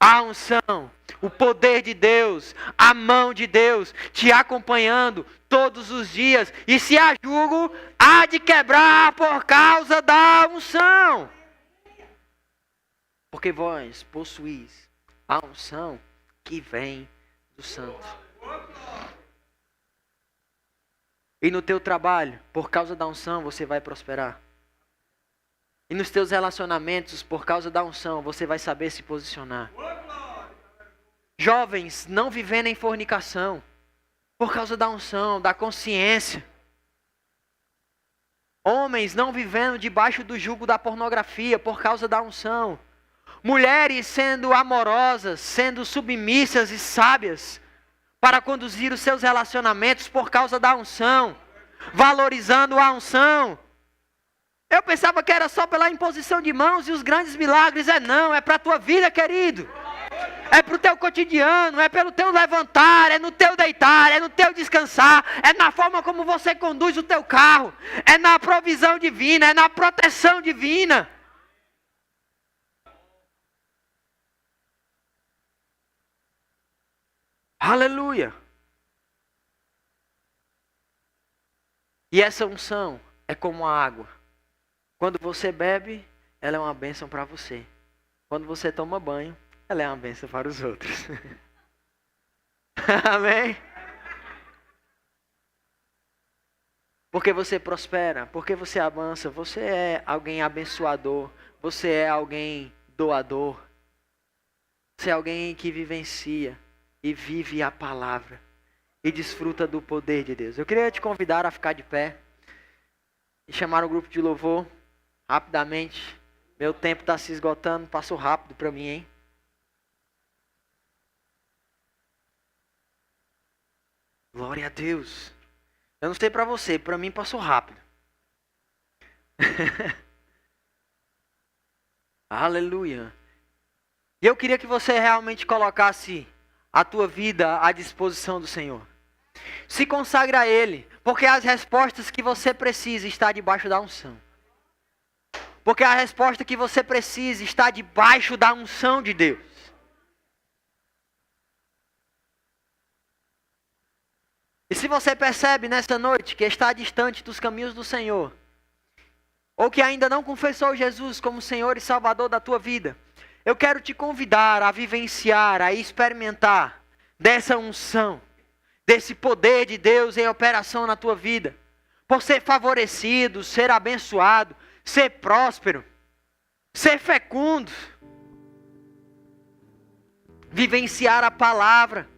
A unção. O poder de Deus. A mão de Deus te acompanhando todos os dias. E se há jugo, há de quebrar por causa da unção. Porque vós possuís a unção que vem do Santo. E no teu trabalho, por causa da unção, você vai prosperar. E nos teus relacionamentos, por causa da unção, você vai saber se posicionar. Jovens, não vivendo em fornicação, por causa da unção, da consciência. Homens, não vivendo debaixo do jugo da pornografia, por causa da unção. Mulheres sendo amorosas, sendo submissas e sábias para conduzir os seus relacionamentos por causa da unção, valorizando a unção. Eu pensava que era só pela imposição de mãos e os grandes milagres. Não, é para a tua vida, querido. É para o teu cotidiano, é pelo teu levantar, é no teu deitar, é no teu descansar, é na forma como você conduz o teu carro, é na provisão divina, é na proteção divina. Aleluia! E essa unção é como a água. Quando você bebe, ela é uma bênção para você. Quando você toma banho, ela é uma bênção para os outros. Amém? Porque você prospera, porque você avança, você é alguém abençoador, você é alguém doador, você é alguém que vivencia e vive a palavra e desfruta do poder de Deus. Eu queria te convidar a ficar de pé e chamar o grupo de louvor rapidamente. Meu tempo está se esgotando, passou rápido para mim, hein? Glória a Deus. Eu não sei para você, para mim passou rápido. Aleluia. E eu queria que você realmente colocasse a tua vida à disposição do Senhor. Se consagre a Ele, porque as respostas que você precisa está debaixo da unção. Porque a resposta que você precisa está debaixo da unção de Deus. E se você percebe nessa noite que está distante dos caminhos do Senhor, ou que ainda não confessou Jesus como Senhor e Salvador da tua vida, eu quero te convidar a vivenciar, a experimentar dessa unção, desse poder de Deus em operação na tua vida. Por ser favorecido, ser abençoado, ser próspero, ser fecundo. Vivenciar a palavra.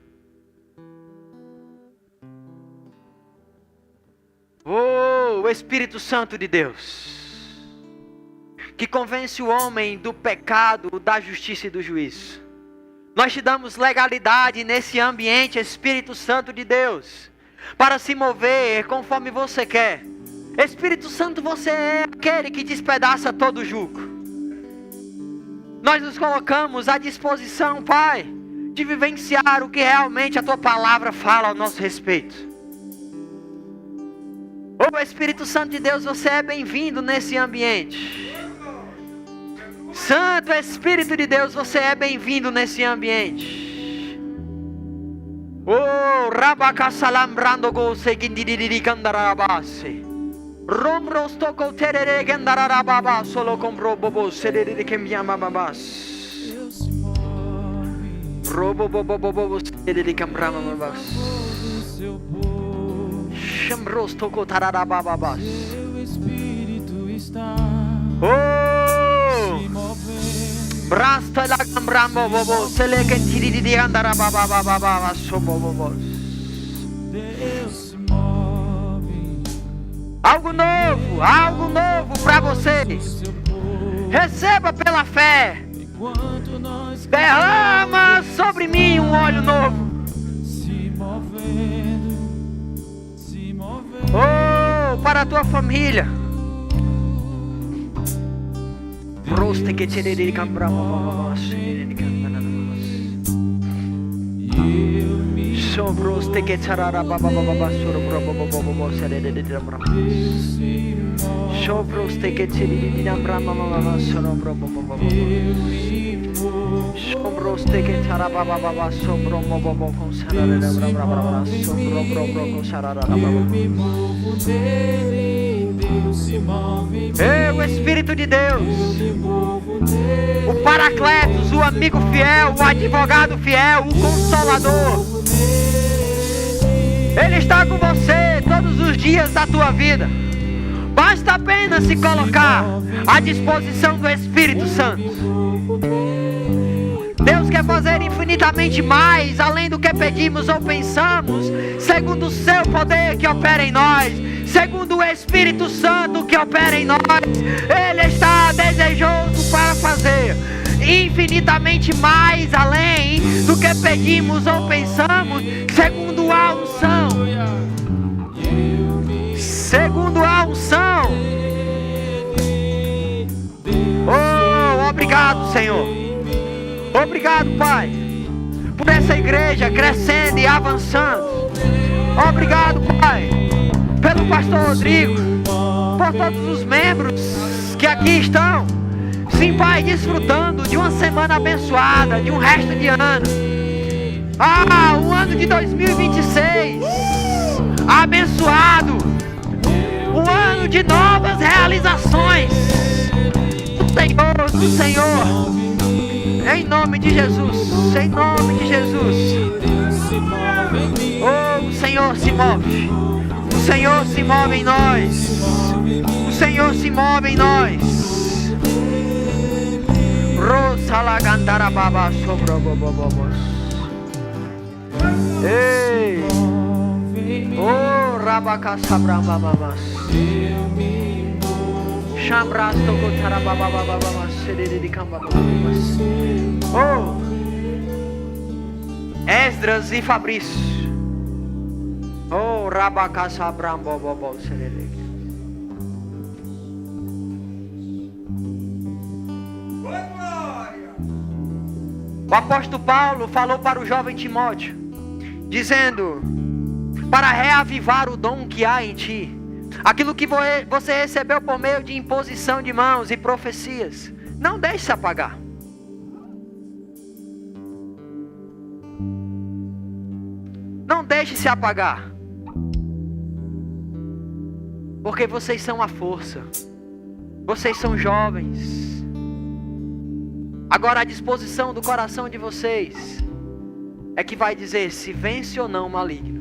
Oh, o Espírito Santo de Deus, que convence o homem do pecado, da justiça e do juízo. Nós te damos legalidade nesse ambiente, Espírito Santo de Deus, para se mover conforme você quer. Espírito Santo, você é aquele que despedaça todo jugo. Nós nos colocamos à disposição, Pai, de vivenciar o que realmente a Tua palavra fala ao nosso respeito. Oh, Espírito Santo de Deus, você é bem-vindo nesse ambiente. Santo Espírito de Deus, você é bem-vindo nesse ambiente. Oh, Rabakassalam Brandogo Segindiri Kandarabase. Romros toko terere Gandarababa solo compro bobo serere que me amabas. Robo bobo bobo serere Camramabas. Chambros toko tararababas. Oh! Brasta la Camrambo bobo seleke tiriri Gandarababa sobobos. Algo novo para você. Receba pela fé. Derrama sobre mim um óleo novo. Oh, para a tua família. O Espírito de Deus, o Paracletos, o amigo fiel, o advogado fiel, o Consolador, Ele está com você todos os dias da tua vida. Basta apenas se colocar à disposição do Espírito Santo. Deus quer fazer infinitamente mais, além do que pedimos ou pensamos, segundo o seu poder que opera em nós, segundo o Espírito Santo que opera em nós. Ele está desejoso para fazer infinitamente mais, além do que pedimos ou pensamos, segundo a unção. Segundo a unção. Oh, obrigado, Senhor. Obrigado, Pai, por essa igreja crescendo e avançando. Obrigado, Pai, pelo pastor Rodrigo, por todos os membros que aqui estão. Sim, Pai, desfrutando de uma semana abençoada, de um resto de ano. Um ano de 2026 abençoado. Um ano de novas realizações do Senhor. Em nome de Jesus, em nome de Jesus. Oh, o Senhor se move. O Senhor se move em nós. O Senhor se move em nós. Ei. Oh, Rabacasabramamas. Oh, Esdras e Fabrício. Oh, Rabacasabram. O apóstolo Paulo falou para o jovem Timóteo, dizendo: para reavivar o dom que há em ti, aquilo que você recebeu por meio de imposição de mãos e profecias, não deixe se apagar. Não deixe se apagar. Porque vocês são a força. Vocês são jovens. Agora a disposição do coração de vocês é que vai dizer se vence ou não o maligno.